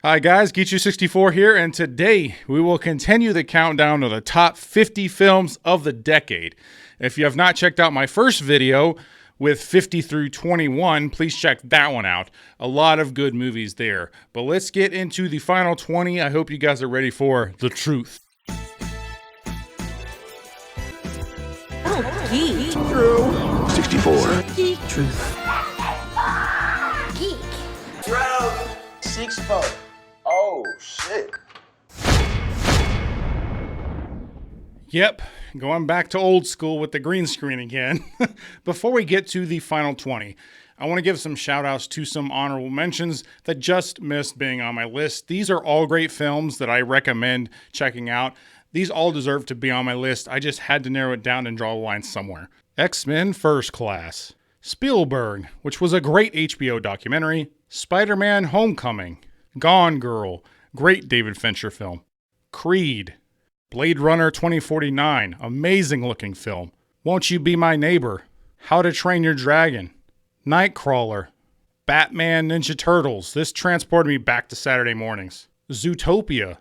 Hi guys, Geechu64 here, and today we will continue the countdown of the top 50 films of the decade. If you have not checked out my first video with 50 through 21, please check that one out. A lot of good movies there. But let's get into the final 20. I hope you guys are ready for the truth. Oh, geek. True. 64. Geek. Truth. Geek. True. 64. Oh, shit. Yep, going back to old school with the green screen again. Before we get to the final 20, I want to give some shout outs to some honorable mentions that just missed being on my list. These are all great films that I recommend checking out. These all deserve to be on my list. I just had to narrow it down and draw a line somewhere. X-Men First Class. Spielberg, which was a great HBO documentary. Spider-Man Homecoming. Gone Girl, great David Fincher film. Creed. Blade Runner 2049, amazing looking film. Won't You Be My Neighbor? How to Train Your Dragon. Nightcrawler. Batman Ninja Turtles. This transported me back to Saturday mornings. Zootopia.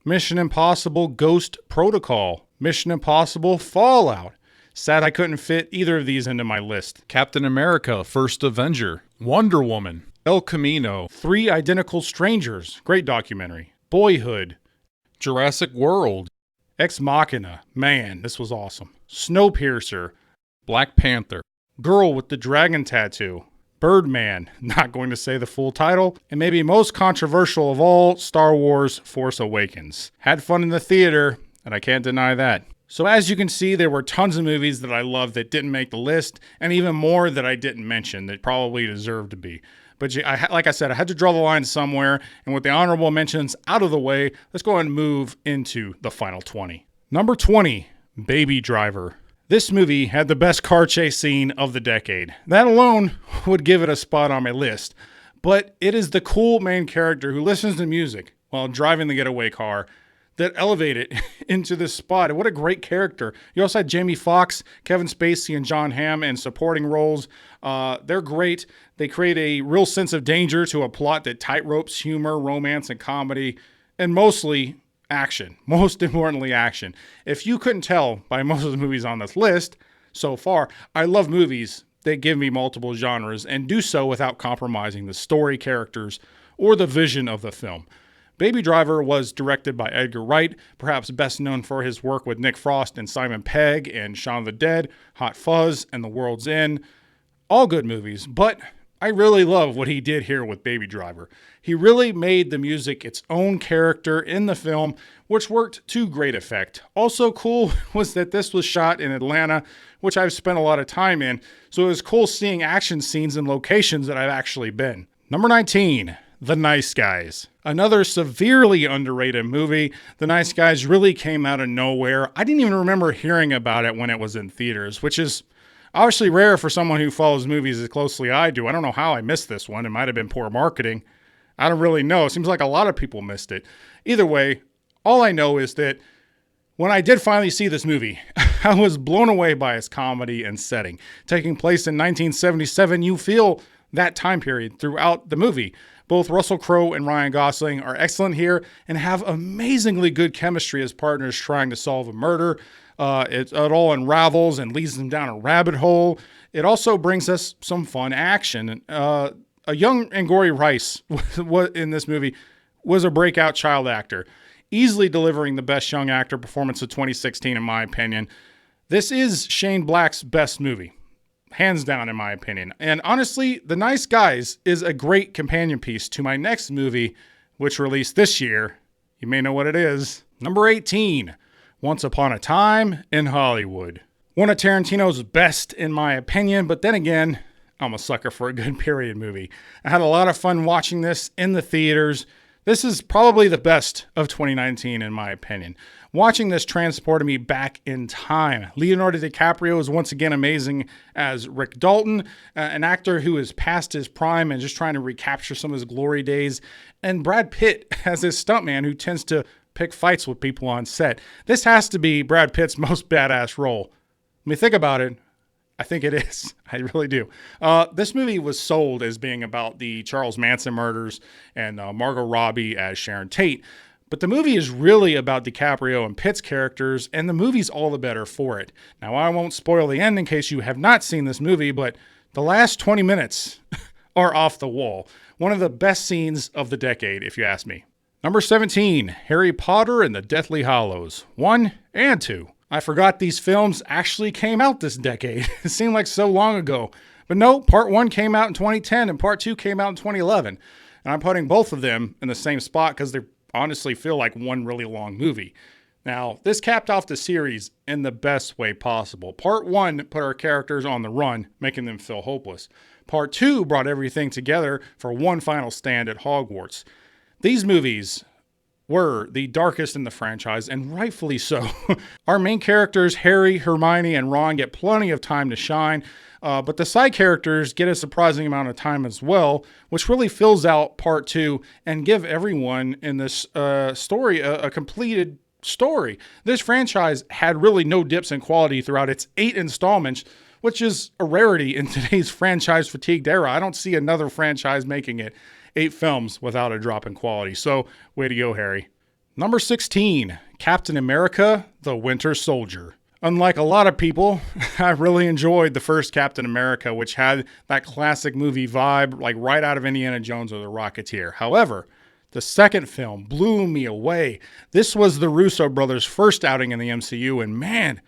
Mission Impossible Ghost Protocol. Mission Impossible Fallout. Sad I couldn't fit either of these into my list. Captain America First Avenger. Wonder Woman. El Camino. Three Identical Strangers. Great documentary. Boyhood. Jurassic World. Ex Machina. Man, this was awesome. Snowpiercer. Black Panther. Girl with the Dragon Tattoo. Birdman. Not going to say the full title. And maybe most controversial of all, Star Wars Force Awakens. Had fun in the theater, and I can't deny that. So as you can see, there were tons of movies that I loved that didn't make the list, and even more that I didn't mention that probably deserved to be. But like I said, I had to draw the line somewhere, and with the honorable mentions out of the way, let's go ahead and move into the final 20. Number 20, Baby Driver. This movie had the best car chase scene of the decade. That alone would give it a spot on my list, but it is the cool main character who listens to music while driving the getaway car that elevated into this spot. What a great character. You also had Jamie Foxx, Kevin Spacey, and John Hamm in supporting roles. They're great. They create a real sense of danger to a plot that tightropes humor, romance, and comedy, and mostly action. Most importantly, action. If you couldn't tell by most of the movies on this list so far, I love movies that give me multiple genres and do so without compromising the story, characters, or the vision of the film. Baby Driver was directed by Edgar Wright, perhaps best known for his work with Nick Frost and Simon Pegg and Shaun of the Dead, Hot Fuzz, and The World's End. All good movies, but I really love what he did here with Baby Driver. He really made the music its own character in the film, which worked to great effect. Also cool was that this was shot in Atlanta, which I've spent a lot of time in, so it was cool seeing action scenes in locations that I've actually been. Number 19. The Nice Guys. Another severely underrated movie. The Nice Guys really came out of nowhere. I didn't even remember hearing about it when it was in theaters, which is obviously rare for someone who follows movies as closely as I do. I don't know how I missed this one. It might have been poor marketing. I don't really know. It seems like a lot of people missed it. Either way, all I know is that when I did finally see this movie, I was blown away by its comedy and setting. Taking place in 1977, you feel that time period throughout the movie. Both Russell Crowe and Ryan Gosling are excellent here and have amazingly good chemistry as partners trying to solve a murder. It all unravels and leads them down a rabbit hole. It also brings us some fun action. A young Angourie Rice in this movie was a breakout child actor, easily delivering the best young actor performance of 2016 in my opinion. This is Shane Black's best movie. Hands down, in my opinion. And honestly, The Nice Guys is a great companion piece to my next movie, which released this year. You may know what it is. Number 18, Once Upon a Time in Hollywood. One of Tarantino's best, in my opinion, but then again, I'm a sucker for a good period movie. I had a lot of fun watching this in the theaters. This is probably the best of 2019, in my opinion. Watching this transported me back in time. Leonardo DiCaprio is once again amazing as Rick Dalton, an actor who is past his prime and just trying to recapture some of his glory days. And Brad Pitt as his stuntman who tends to pick fights with people on set. This has to be Brad Pitt's most badass role. I mean, think about it. I think it is. I really do. This movie was sold as being about the Charles Manson murders and Margot Robbie as Sharon Tate. But the movie is really about DiCaprio and Pitt's characters, and the movie's all the better for it. Now, I won't spoil the end in case you have not seen this movie, but the last 20 minutes are off the wall. One of the best scenes of the decade, if you ask me. Number 17, Harry Potter and the Deathly Hallows, 1 and 2. I forgot these films actually came out this decade. It seemed like so long ago. But no, part 1 came out in 2010 and part 2 came out in 2011. And I'm putting both of them in the same spot because they honestly feel like one really long movie. Now, this capped off the series in the best way possible. Part 1 put our characters on the run, making them feel hopeless. Part 2 brought everything together for one final stand at Hogwarts. These movies were the darkest in the franchise, and rightfully so. Our main characters, Harry, Hermione, and Ron, get plenty of time to shine, but the side characters get a surprising amount of time as well, which really fills out part 2 and give everyone in this story a completed story. This franchise had really no dips in quality throughout its 8 installments, which is a rarity in today's franchise fatigued era. I don't see another franchise making it 8 films without a drop in quality. So, way to go, Harry. Number 16, Captain America, the Winter Soldier. Unlike a lot of people, I really enjoyed the first Captain America, which had that classic movie vibe, like right out of Indiana Jones or The Rocketeer. However, the second film blew me away. This was the Russo brothers' first outing in the MCU, and man,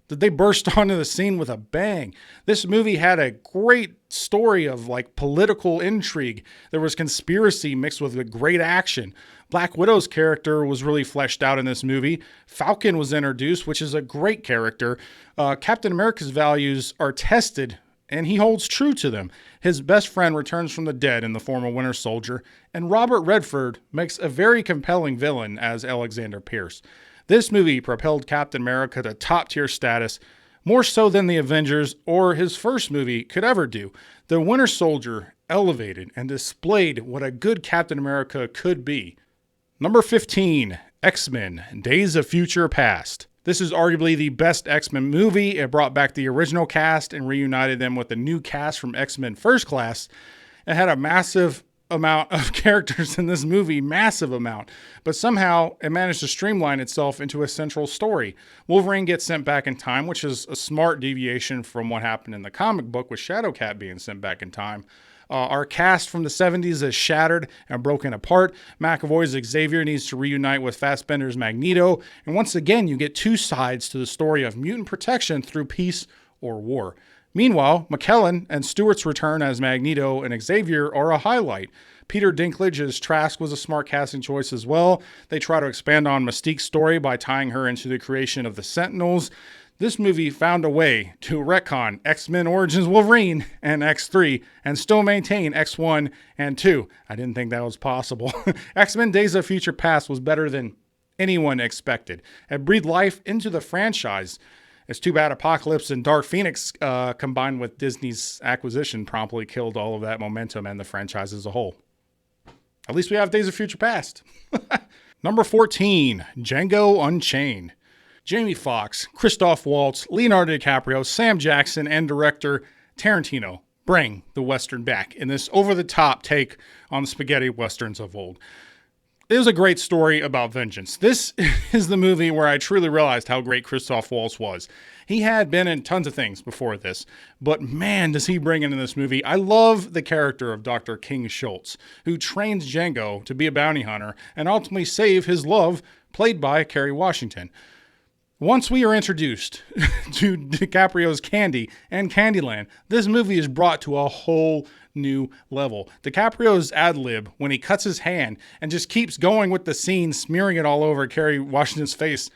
did they burst onto the scene with a bang. This movie had a great story of like political intrigue. There was conspiracy mixed with great action. Black Widow's character was really fleshed out in this movie. Falcon was introduced, which is a great character. Captain America's values are tested, and he holds true to them. His best friend returns from the dead in the form of Winter Soldier, and Robert Redford makes a very compelling villain as Alexander Pierce. This movie propelled Captain America to top-tier status, more so than the Avengers or his first movie could ever do. The Winter Soldier elevated and displayed what a good Captain America could be. Number 15, X-Men, Days of Future Past. This is arguably the best X-Men movie. It brought back the original cast and reunited them with the new cast from X-Men First Class. It had a massive amount of characters in this movie, massive amount, but somehow it managed to streamline itself into a central story. Wolverine gets sent back in time, which is a smart deviation from what happened in the comic book with Shadowcat being sent back in time. Our cast from the 70s is shattered and broken apart. McAvoy's Xavier needs to reunite with Fassbender's Magneto, and once again you get two sides to the story of mutant protection through peace or war. Meanwhile, McKellen and Stewart's return as Magneto and Xavier are a highlight. Peter Dinklage as Trask was a smart casting choice as well. They try to expand on Mystique's story by tying her into the creation of the Sentinels. This movie found a way to retcon X-Men Origins Wolverine and X3 and still maintain X1 and 2. I didn't think that was possible. X-Men Days of Future Past was better than anyone expected. It breathed life into the franchise. It's too bad Apocalypse and Dark Phoenix combined with Disney's acquisition promptly killed all of that momentum and the franchise as a whole. At least we have Days of Future Past. Number 14, Django Unchained. Jamie Foxx, Christoph Waltz, Leonardo DiCaprio, Sam Jackson, and director Tarantino bring the Western back in this over-the-top take on the spaghetti westerns of old. It was a great story about vengeance. This is the movie where I truly realized how great Christoph Waltz was. He had been in tons of things before this, but man, does he bring into this movie. I love the character of Dr. King Schultz, who trains Django to be a bounty hunter and ultimately save his love, played by Kerry Washington. Once we are introduced to DiCaprio's Candy and Candyland, this movie is brought to a whole new level. DiCaprio's ad-lib, when he cuts his hand and just keeps going with the scene, smearing it all over Kerry Washington's face,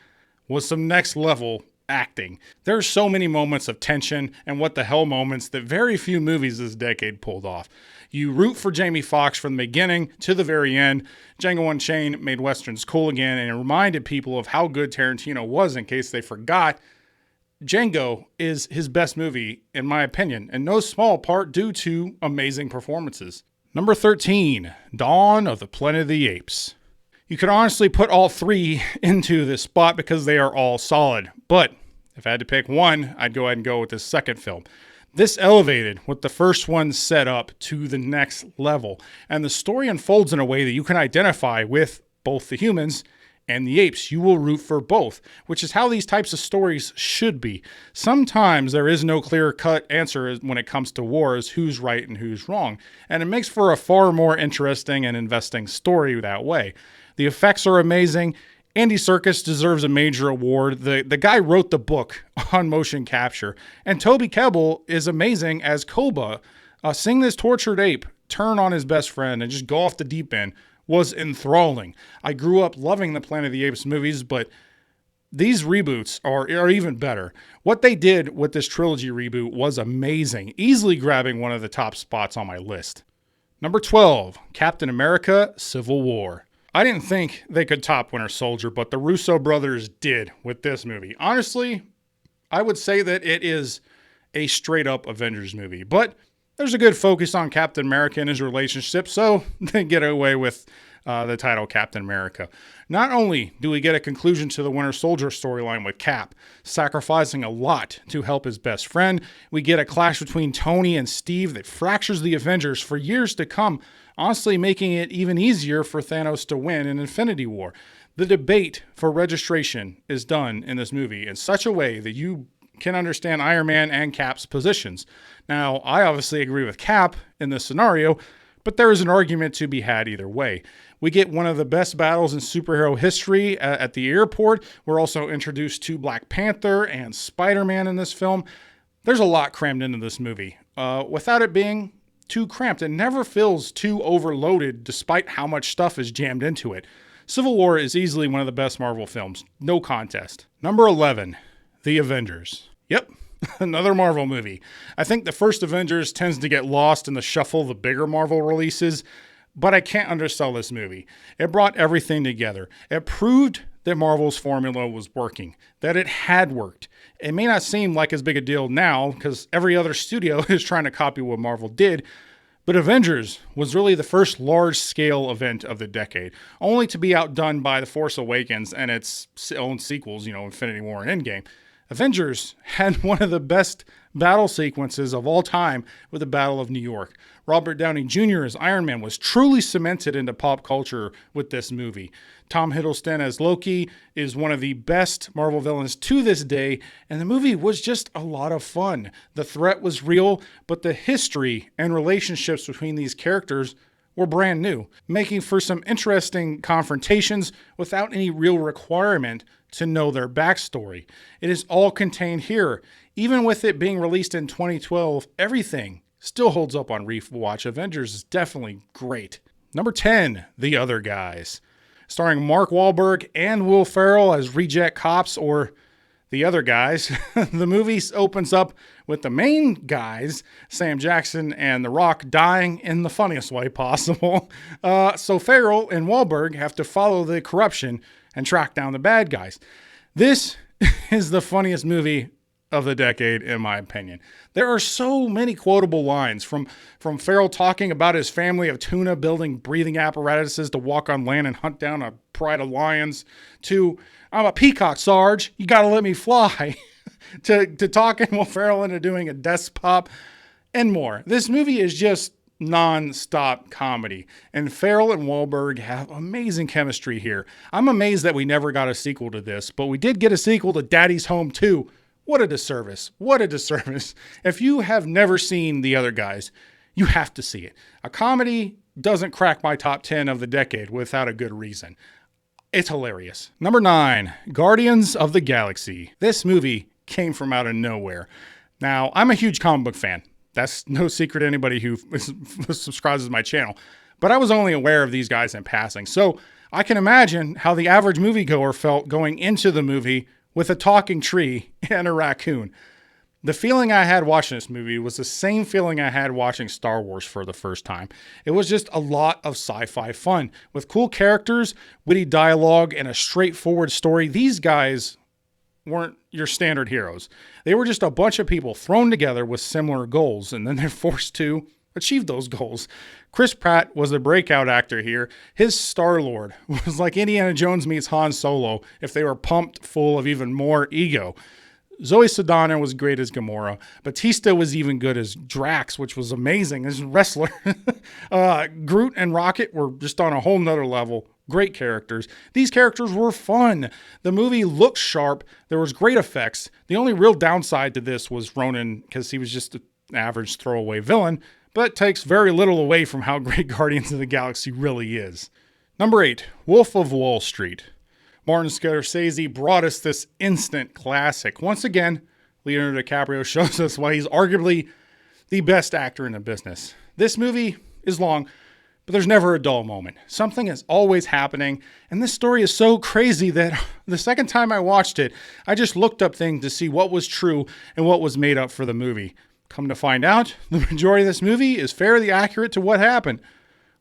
was some next level acting. There are so many moments of tension and what the hell moments that very few movies this decade pulled off. You root for Jamie Foxx from the beginning to the very end. Django Unchained made westerns cool again, and it reminded people of how good Tarantino was in case they forgot. Django is his best movie, in my opinion, in no small part due to amazing performances. Number 13, Dawn of the Planet of the Apes. You could honestly put all three into this spot because they are all solid, but If I had to pick one, I'd go ahead and go with the second film. This elevated what the first one set up to the next level, and the story unfolds in a way that you can identify with both the humans and the apes. You will root for both, which is how these types of stories should be. Sometimes there is no clear-cut answer when it comes to wars, who's right and who's wrong, and it makes for a far more interesting and investing story that way. The effects are amazing. Andy Serkis deserves a major award. The guy wrote the book on motion capture. And Toby Kebbell is amazing as Koba. Seeing this tortured ape turn on his best friend and just go off the deep end was enthralling. I grew up loving the Planet of the Apes movies, but these reboots are even better. What they did with this trilogy reboot was amazing, easily grabbing one of the top spots on my list. Number 12, Captain America: Civil War. I didn't think they could top Winter Soldier, but the Russo brothers did with this movie. Honestly, I would say that it is a straight-up Avengers movie, but there's a good focus on Captain America and his relationship, so they get away with the title Captain America. Not only do we get a conclusion to the Winter Soldier storyline with Cap sacrificing a lot to help his best friend, we get a clash between Tony and Steve that fractures the Avengers for years to come, honestly making it even easier for Thanos to win in Infinity War. The debate for registration is done in this movie in such a way that you can understand Iron Man and Cap's positions. Now, I obviously agree with Cap in this scenario, but there is an argument to be had either way. We get one of the best battles in superhero history at the airport. We're also introduced to Black Panther and Spider-Man in this film. There's a lot crammed into this movie without it being too cramped. It never feels too overloaded despite how much stuff is jammed into it. Civil War is easily one of the best Marvel films. No contest. Number 11, The Avengers. Yep, another Marvel movie. I think the first Avengers tends to get lost in the shuffle of the bigger Marvel releases, but I can't undersell this movie. It brought everything together. It proved that Marvel's formula was working, that it had worked. It may not seem like as big a deal now because every other studio is trying to copy what Marvel did, but Avengers was really the first large-scale event of the decade, only to be outdone by The Force Awakens and its own sequels, Infinity War and Endgame. Avengers had one of the best battle sequences of all time with the Battle of New York. Robert Downey Jr. as Iron Man was truly cemented into pop culture with this movie. Tom Hiddleston as Loki is one of the best Marvel villains to this day, and the movie was just a lot of fun. The threat was real, but the history and relationships between these characters were brand new, making for some interesting confrontations without any real requirement to know their backstory. It is all contained here. Even with it being released in 2012, everything still holds up on rewatch. Avengers is definitely great. Number 10, The Other Guys. Starring Mark Wahlberg and Will Ferrell as reject cops, or the other guys. The movie opens up with the main guys, Sam Jackson and The Rock, dying in the funniest way possible. So Ferrell and Wahlberg have to follow the corruption and track down the bad guys. This is the funniest movie of the decade, in my opinion. There are so many quotable lines from Ferrell talking about his family of tuna building breathing apparatuses to walk on land and hunt down a pride of lions, to "I'm a peacock, Sarge, you gotta let me fly," to talking Will Ferrell into doing a desk pop, and more. This movie is just non-stop comedy, and Ferrell and Wahlberg have amazing chemistry here. I'm amazed that we never got a sequel to this, but we did get a sequel to Daddy's Home 2. What a disservice. What a disservice. If you have never seen The Other Guys, you have to see it. A comedy doesn't crack my top 10 of the decade without a good reason. It's hilarious. Number 9, Guardians of the Galaxy. This movie came from out of nowhere. Now, I'm a huge comic book fan. That's no secret to anybody who subscribes to my channel. But I was only aware of these guys in passing. So I can imagine how the average moviegoer felt going into the movie with a talking tree and a raccoon. The feeling I had watching this movie was the same feeling I had watching Star Wars for the first time. It was just a lot of sci-fi fun with cool characters, witty dialogue, and a straightforward story. These guys weren't your standard heroes. They were just a bunch of people thrown together with similar goals, and then they're forced to achieve those goals. Chris Pratt was the breakout actor here. His Star-Lord was like Indiana Jones meets Han Solo if they were pumped full of even more ego. Zoe Saldana was great as Gamora. Batista was even good as Drax, which was amazing as a wrestler. Groot and Rocket were just on a whole nother level. Great characters. These characters were fun. The movie looked sharp. There was great effects. The only real downside to this was Ronan, because he was just an average throwaway villain, but takes very little away from how great Guardians of the Galaxy really is. Number 8, Wolf of Wall Street. Martin Scorsese brought us this instant classic. Once again, Leonardo DiCaprio shows us why he's arguably the best actor in the business. This movie is long, but there's never a dull moment. Something is always happening, and this story is so crazy that the second time I watched it, I just looked up things to see what was true and what was made up for the movie. Come to find out, the majority of this movie is fairly accurate to what happened,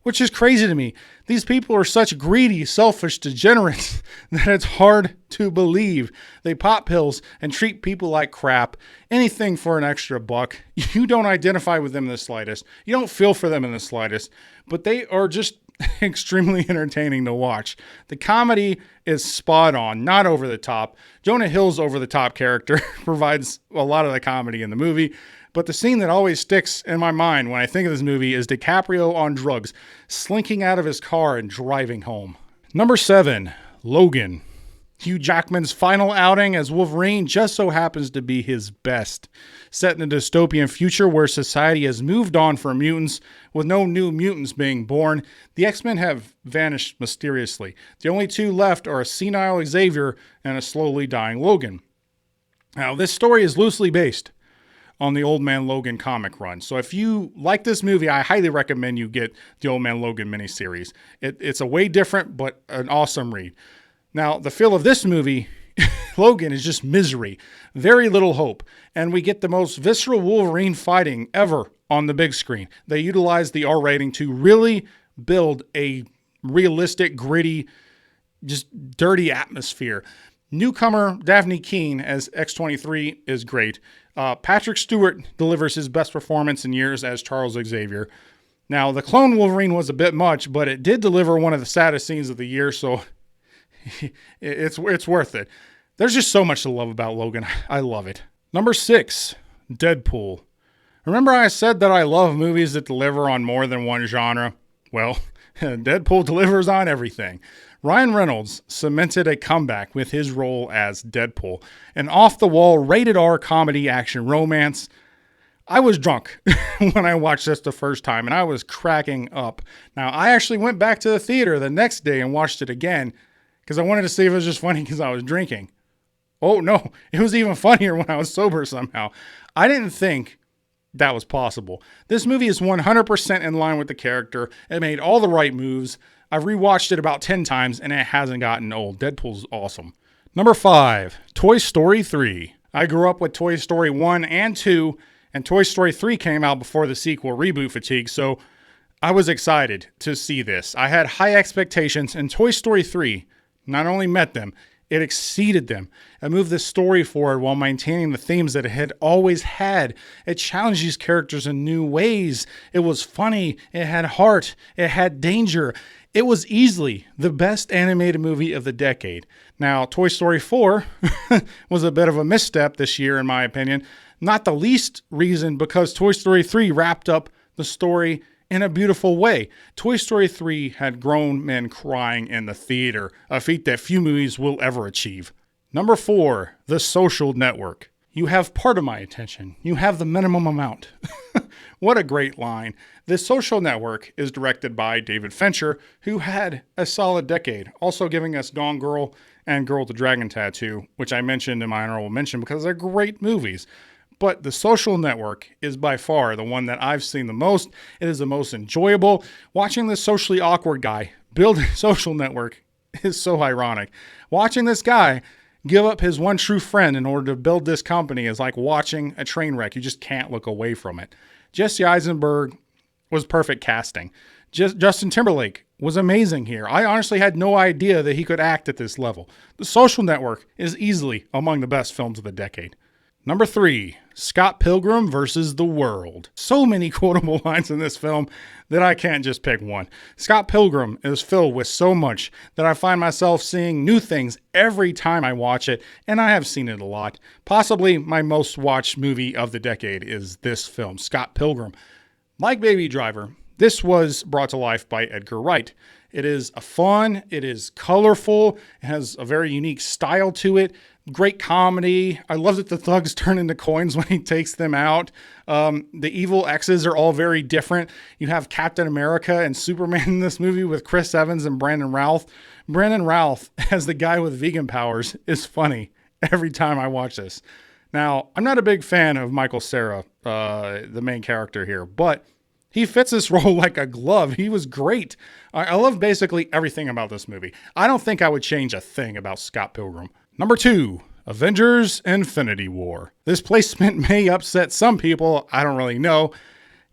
which is crazy to me. These people are such greedy, selfish degenerates that it's hard to believe. They pop pills and treat people like crap. Anything for an extra buck. You don't identify with them in the slightest. You don't feel for them in the slightest. But they are just extremely entertaining to watch. The comedy is spot on, not over the top. Jonah Hill's over the top character provides a lot of the comedy in the movie. But the scene that always sticks in my mind when I think of this movie is DiCaprio on drugs, slinking out of his car and driving home. Number 7, Logan. Hugh Jackman's final outing as Wolverine just so happens to be his best. Set in a dystopian future where society has moved on from mutants, with no new mutants being born, the X-Men have vanished mysteriously. The only two left are a senile Xavier and a slowly dying Logan. Now, this story is loosely based on the Old Man Logan comic run. So if you like this movie, I highly recommend you get the Old Man Logan miniseries. It's a way different, but an awesome read. Now, the feel of this movie, Logan, is just misery. Very little hope. And we get the most visceral Wolverine fighting ever on the big screen. They utilize the R rating to really build a realistic, gritty, just dirty atmosphere. Newcomer Daphne Keane as X-23 is great. Patrick Stewart delivers his best performance in years as Charles Xavier. Now, the clone Wolverine was a bit much, but it did deliver one of the saddest scenes of the year, so it's worth it. There's just so much to love about Logan. I love it. Number 6, Deadpool. Remember I said that I love movies that deliver on more than one genre? Well, Deadpool delivers on everything. Ryan Reynolds cemented a comeback with his role as Deadpool, an off-the-wall rated R comedy action romance. I was drunk when I watched this the first time, and I was cracking up. Now, I actually went back to the theater the next day and watched it again because I wanted to see if it was just funny because I was drinking. Oh, no, it was even funnier when I was sober somehow. I didn't think that was possible. This movie is 100% in line with the character. It made all the right moves. I've rewatched it about 10 times and it hasn't gotten old. Deadpool's awesome. Number 5, Toy Story 3. I grew up with Toy Story 1 and 2, and Toy Story 3 came out before the sequel reboot fatigue, so I was excited to see this. I had high expectations, and Toy Story 3 not only met them, it exceeded them. It moved the story forward while maintaining the themes that it had always had. It challenged these characters in new ways. It was funny. It had heart. It had danger. It was easily the best animated movie of the decade. Now, Toy Story 4 was a bit of a misstep this year, in my opinion. Not the least reason because Toy Story 3 wrapped up the story in a beautiful way. Toy Story 3 had grown men crying in the theater, a feat that few movies will ever achieve. Number 4, The Social Network. You have part of my attention. You have the minimum amount. What a great line. The Social Network is directed by David Fincher, who had a solid decade, also giving us Gone Girl and Girl with the Dragon Tattoo, which I mentioned in my honorable mention because they're great movies. But The Social Network is by far the one that I've seen the most. It is the most enjoyable. Watching this socially awkward guy build a social network is so ironic. Watching this guy give up his one true friend in order to build this company is like watching a train wreck. You just can't look away from it. Jesse Eisenberg was perfect casting. Justin Timberlake was amazing here. I honestly had no idea that he could act at this level. The Social Network is easily among the best films of the decade. Number 3, Scott Pilgrim versus the world. So many quotable lines in this film that I can't just pick one. Scott Pilgrim is filled with so much that I find myself seeing new things every time I watch it, and I have seen it a lot. Possibly my most watched movie of the decade is this film, Scott Pilgrim. Like Baby Driver, this was brought to life by Edgar Wright. It is fun, it is colorful, it has a very unique style to it. Great comedy. I love that the thugs turn into coins when he takes them out. The evil X's are all very different. You have Captain America and Superman in this movie with Chris Evans and Brandon Routh. Brandon Routh, as the guy with vegan powers, is funny every time I watch this. Now, I'm not a big fan of Michael Cera, the main character here, but he fits this role like a glove. He was great. I love basically everything about this movie. I don't think I would change a thing about Scott Pilgrim. Number 2, Avengers Infinity War. This placement may upset some people. I don't really know.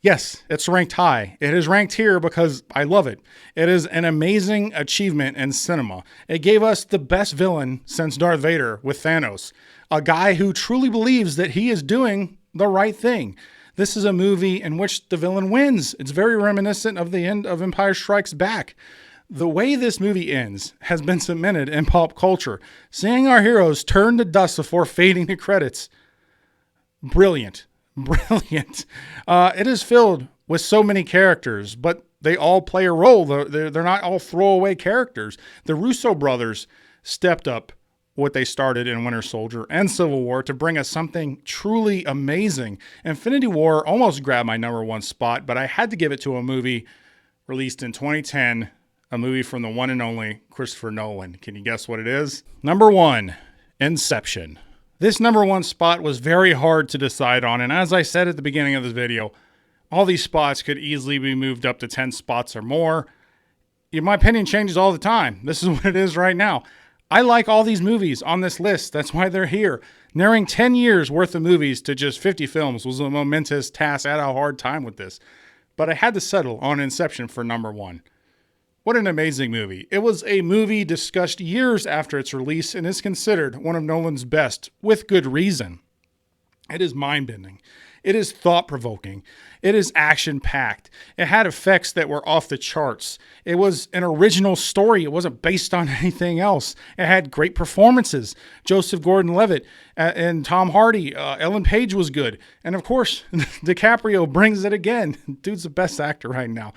Yes, it's ranked high. It is ranked here because I love it. It is an amazing achievement in cinema. It gave us the best villain since Darth Vader with Thanos, a guy who truly believes that he is doing the right thing. This is a movie in which the villain wins. It's very reminiscent of the end of Empire Strikes Back. The way this movie ends has been cemented in pop culture. Seeing our heroes turn to dust before fading to credits. Brilliant. Brilliant. It is filled with so many characters, but they all play a role. They're not all throwaway characters. The Russo brothers stepped up what they started in Winter Soldier and Civil War to bring us something truly amazing. Infinity War almost grabbed my number 1 spot, but I had to give it to a movie released in 2010, a movie from the one and only Christopher Nolan. Can you guess what it is? Number 1, Inception. This number 1 spot was very hard to decide on, and as I said at the beginning of this video, all these spots could easily be moved up to 10 spots or more. My opinion changes all the time. This is what it is right now. I like all these movies on this list. That's why they're here. Narrowing 10 years worth of movies to just 50 films was a momentous task. I had a hard time with this. But I had to settle on Inception for number 1. What an amazing movie. It was a movie discussed years after its release and is considered one of Nolan's best, with good reason. It is mind-bending. It is thought-provoking. It is action-packed. It had effects that were off the charts. It was an original story. It wasn't based on anything else. It had great performances. Joseph Gordon-Levitt and Tom Hardy. Ellen Page was good. And of course, DiCaprio brings it again. Dude's the best actor right now.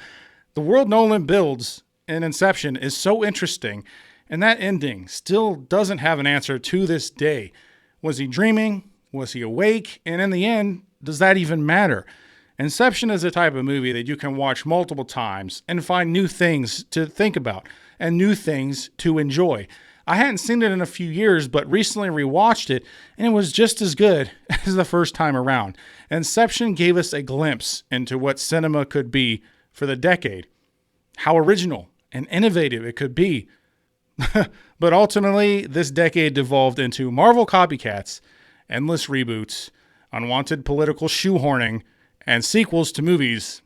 The world Nolan builds in Inception is so interesting, and that ending still doesn't have an answer to this day. Was he dreaming? Was he awake? And in the end, does that even matter? Inception is a type of movie that you can watch multiple times and find new things to think about and new things to enjoy. I hadn't seen it in a few years, but recently rewatched it, and it was just as good as the first time around. Inception gave us a glimpse into what cinema could be for the decade, how original and innovative it could be. But ultimately, this decade devolved into Marvel copycats, endless reboots, unwanted political shoehorning, and sequels to movies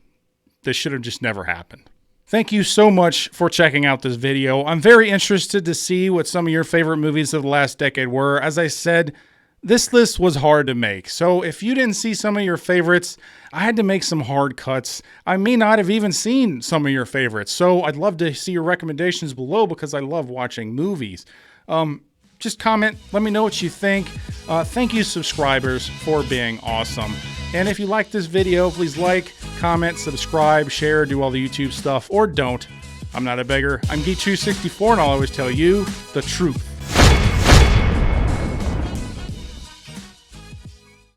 that should have just never happened. Thank you so much for checking out this video. I'm very interested to see what some of your favorite movies of the last decade were. As I said, this list was hard to make, so if you didn't see some of your favorites, I had to make some hard cuts. I may not have even seen some of your favorites, so I'd love to see your recommendations below because I love watching movies. Just comment, let me know what you think. Thank you, subscribers, for being awesome. And if you like this video, please like, comment, subscribe, share, do all the YouTube stuff, or don't. I'm not a beggar. I'm Geek264, and I'll always tell you the truth.